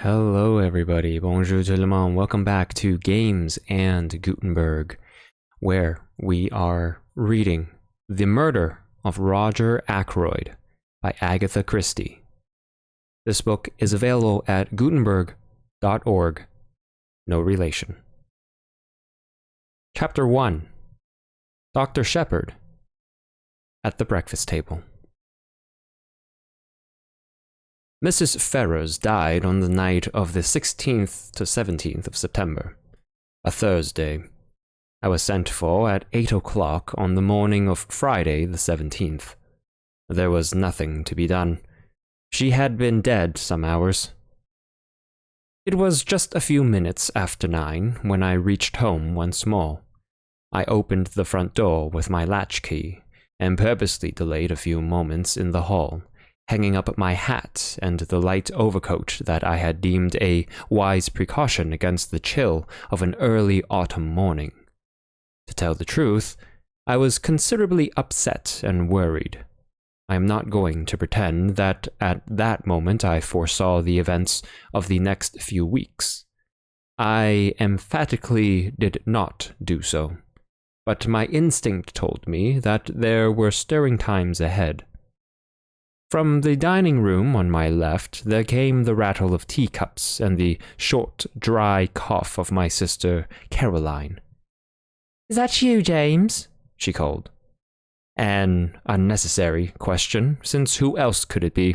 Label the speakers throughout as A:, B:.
A: Hello everybody, bonjour tout le monde, welcome back to Games and Gutenberg, where we are reading The Murder of Roger Ackroyd by Agatha Christie. This book is available at gutenberg.org, no relation. Chapter 1, Dr. Sheppard at the breakfast table. Mrs. Ferrars died on the night of the 16th to 17th of September, a Thursday. I was sent for at 8 o'clock on the morning of Friday the 17th. There was nothing to be done. She had been dead some hours. It was just a few minutes after 9 when I reached home once more. I opened the front door with my latchkey and purposely delayed a few moments in the hall, hanging up my hat and the light overcoat that I had deemed a wise precaution against the chill of an early autumn morning. To tell the truth, I was considerably upset and worried. I am not going to pretend that at that moment I foresaw the events of the next few weeks. I emphatically did not do so, but my instinct told me that there were stirring times ahead. From the dining room on my left, there came the rattle of teacups and the short, dry cough of my sister Caroline. "Is that you, James?" she called. An unnecessary question, since who else could it be?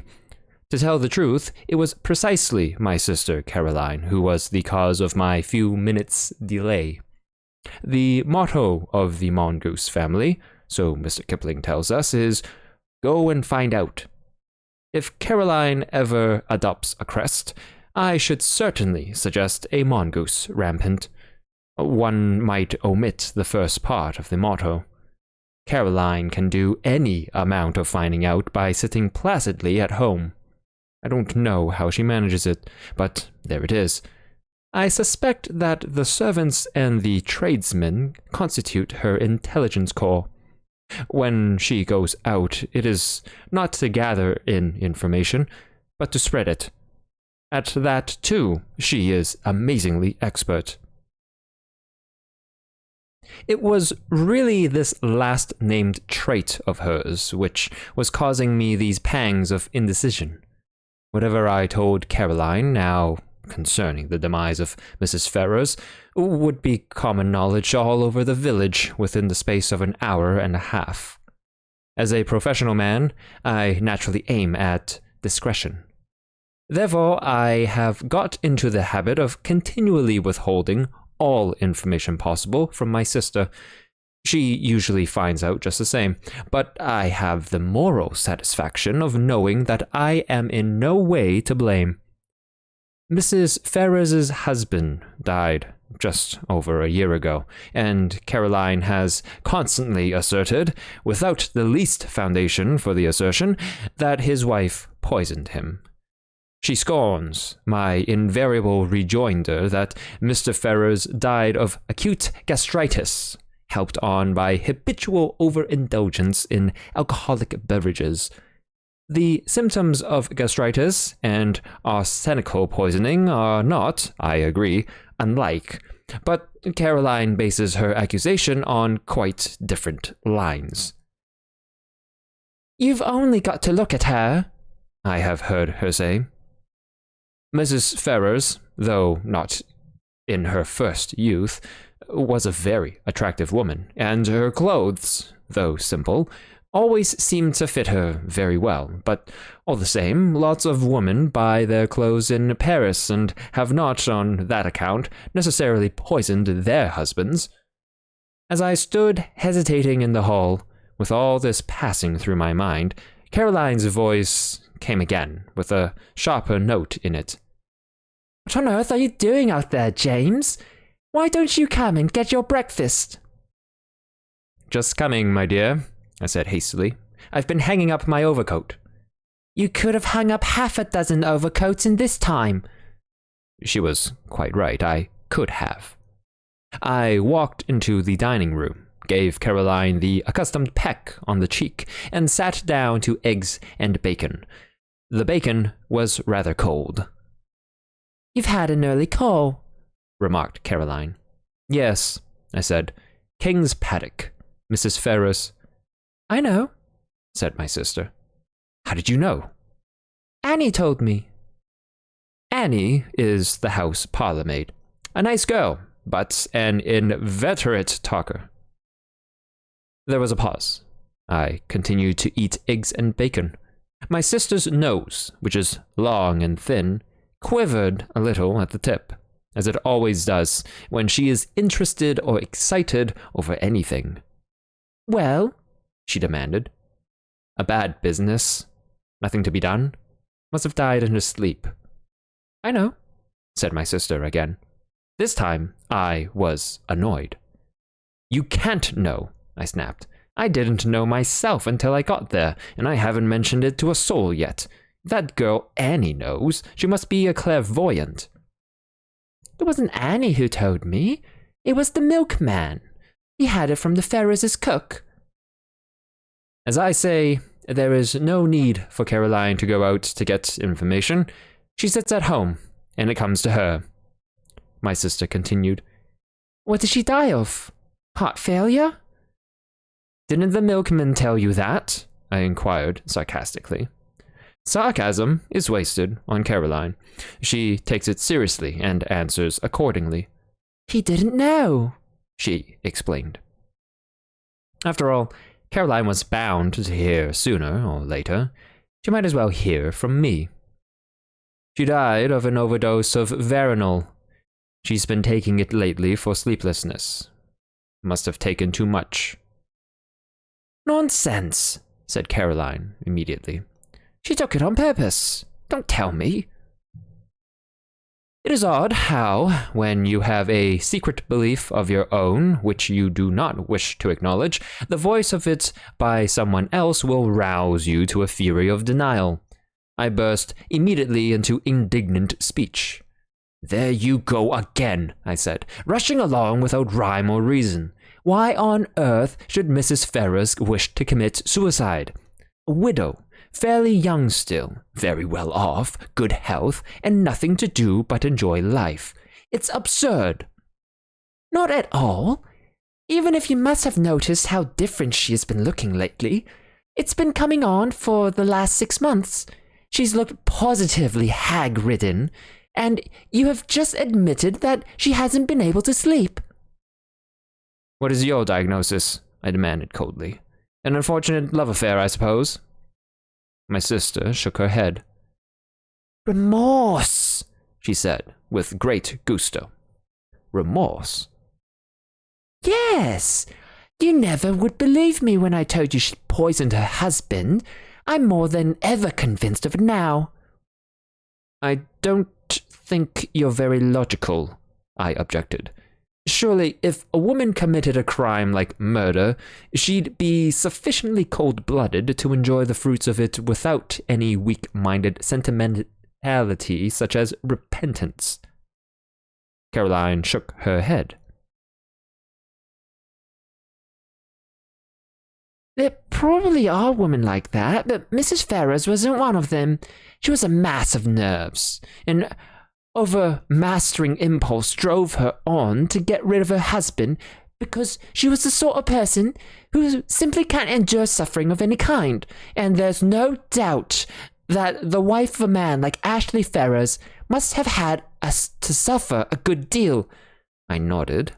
A: To tell the truth, it was precisely my sister Caroline who was the cause of my few minutes' delay. The motto of the mongoose family, so Mr. Kipling tells us, is "Go and find out." If Caroline ever adopts a crest, I should certainly suggest a mongoose rampant. One might omit the first part of the motto. Caroline can do any amount of finding out by sitting placidly at home. I don't know how she manages it, but there it is. I suspect that the servants and the tradesmen constitute her intelligence corps. When she goes out, it is not to gather in information, but to spread it. At that, too, she is amazingly expert. It was really this last named trait of hers which was causing me these pangs of indecision. Whatever I told Caroline now concerning the demise of Mrs. Ferrars would be common knowledge all over the village within the space of an hour and a half. As a professional man, I naturally aim at discretion. Therefore, I have got into the habit of continually withholding all information possible from my sister. She usually finds out just the same, but I have the moral satisfaction of knowing that I am in no way to blame. Mrs. Ferrars's husband died just over a year ago, and Caroline has constantly asserted, without the least foundation for the assertion, that his wife poisoned him. She scorns my invariable rejoinder that Mr. Ferrars died of acute gastritis, helped on by habitual overindulgence in alcoholic beverages. The symptoms of gastritis and arsenical poisoning are not, I agree, unlike, but Caroline bases her accusation on quite different lines. "You've only got to look at her," I have heard her say. Mrs. Ferrars, though not in her first youth, was a very attractive woman, and her clothes, though simple, always seemed to fit her very well, but all the same, lots of women buy their clothes in Paris and have not, on that account, necessarily poisoned their husbands. As I stood hesitating in the hall, with all this passing through my mind, Caroline's voice came again, with a sharper note in it. "What on earth are you doing out there, James? Why don't you come and get your breakfast?" "Just coming, my dear," I said hastily. "I've been hanging up my overcoat." "You could have hung up half a dozen overcoats in this time." She was quite right. I could have. I walked into the dining room, gave Caroline the accustomed peck on the cheek, and sat down to eggs and bacon. The bacon was rather cold.
B: You've had an early call,
A: remarked Caroline. Yes, I said. King's Paddock, Mrs. Ferrars.
B: I know,
A: said my sister. How did you know?
B: Annie told me.
A: Annie is the house parlour-maid. A nice girl, but an inveterate talker. There was a pause. I continued to eat eggs and bacon. My sister's nose, which is long and thin, quivered a little at the tip, as it always does when she is interested or excited over anything.
B: Well?
A: She demanded. A bad business. Nothing to be done. Must have died in her sleep.
B: I know,
A: said my sister again. This time, I was annoyed. You can't know, I snapped. I didn't know myself until I got there, and I haven't mentioned it to a soul yet. That girl Annie knows. She must be a clairvoyant.
B: It wasn't Annie who told me. It was the milkman. He had it from the Ferrars' cook.
A: As I say, there is no need for Caroline to go out to get information. She sits at home, and it comes to her. My sister continued.
B: What did she die of? Heart failure?
A: Didn't the milkman tell you that? I inquired sarcastically. Sarcasm is wasted on Caroline. She takes it seriously and answers accordingly.
B: He didn't know,
A: she explained. After all, Caroline was bound to hear sooner or later. She might as well hear from me. She died of an overdose of Veronal. She's been taking it lately for sleeplessness. Must have taken too much.
B: Nonsense, said Caroline immediately. She took it on purpose. Don't tell me.
A: It is odd how, when you have a secret belief of your own which you do not wish to acknowledge, the voice of it by someone else will rouse you to a fury of denial. I burst immediately into indignant speech. There you go again, I said, rushing along without rhyme or reason. Why on earth should Mrs. Ferrars wish to commit suicide? A widow, fairly young still, very well off, good health, and nothing to do but enjoy life. It's absurd.
B: Not at all. Even if you must have noticed how different she has been looking lately. It's been coming on for the last 6 months. She's looked positively hag-ridden, and you have just admitted that she hasn't been able to sleep.
A: What is your diagnosis? I demanded coldly. An unfortunate love affair, I suppose. My sister shook her head.
B: Remorse,
A: she said, with great gusto. Remorse?
B: Yes. You never would believe me when I told you she poisoned her husband. I'm more than ever convinced of it now.
A: I don't think you're very logical, I objected. Surely, if a woman committed a crime like murder, she'd be sufficiently cold-blooded to enjoy the fruits of it without any weak-minded sentimentality such as repentance. Caroline shook her head.
B: There probably are women like that, but Mrs. Ferrars wasn't one of them. She was a mass of nerves, and overmastering impulse drove her on to get rid of her husband because she was the sort of person who simply can't endure suffering of any kind. And there's no doubt that the wife of a man like Ashley Ferrars must have had us to suffer a good deal.
A: I nodded.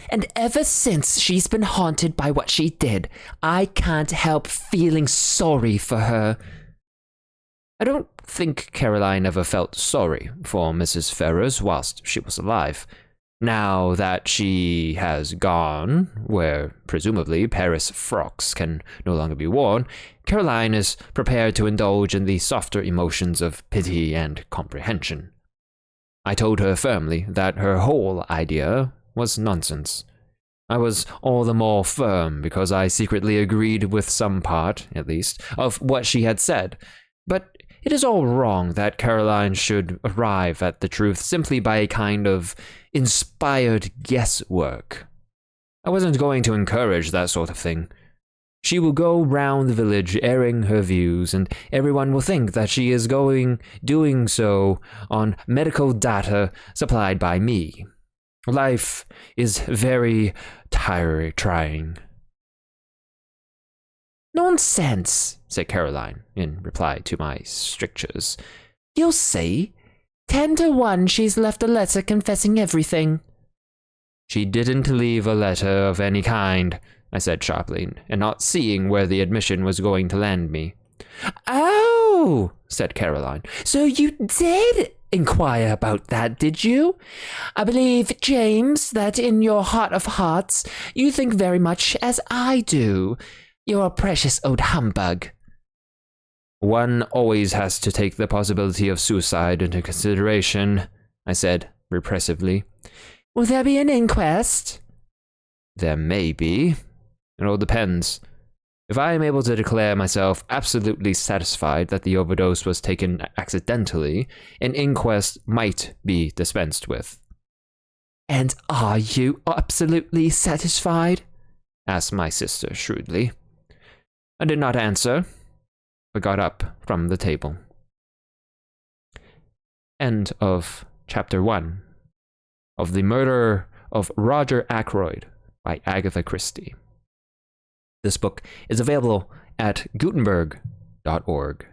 B: And ever since she's been haunted by what she did, I can't help feeling sorry for her.
A: I don't think Caroline ever felt sorry for Mrs. Ferrars whilst she was alive. Now that she has gone, where presumably Paris frocks can no longer be worn, Caroline is prepared to indulge in the softer emotions of pity and comprehension. I told her firmly that her whole idea was nonsense. I was all the more firm because I secretly agreed with some part, at least, of what she had said. But it is all wrong that Caroline should arrive at the truth simply by a kind of inspired guesswork. I wasn't going to encourage that sort of thing. She will go round the village airing her views, and everyone will think that she is doing so on medical data supplied by me. Life is very trying.
B: Nonsense, said Caroline, in reply to my strictures. You'll see. 10 to 1 she's left a letter confessing everything.
A: She didn't leave a letter of any kind, I said sharply, and not seeing where the admission was going to land me.
B: Oh, said Caroline, so you did inquire about that, did you? I believe, James, that in your heart of hearts you think very much as I do. You're a precious old humbug.
A: One always has to take the possibility of suicide into consideration, I said repressively.
B: Will there be an inquest?
A: There may be. It all depends. If I am able to declare myself absolutely satisfied that the overdose was taken accidentally, an inquest might be dispensed with.
B: And are you absolutely satisfied?
A: Asked my sister shrewdly. I did not answer, but got up from the table. End of Chapter 1 of The Murder of Roger Ackroyd by Agatha Christie. This book is available at Gutenberg.org.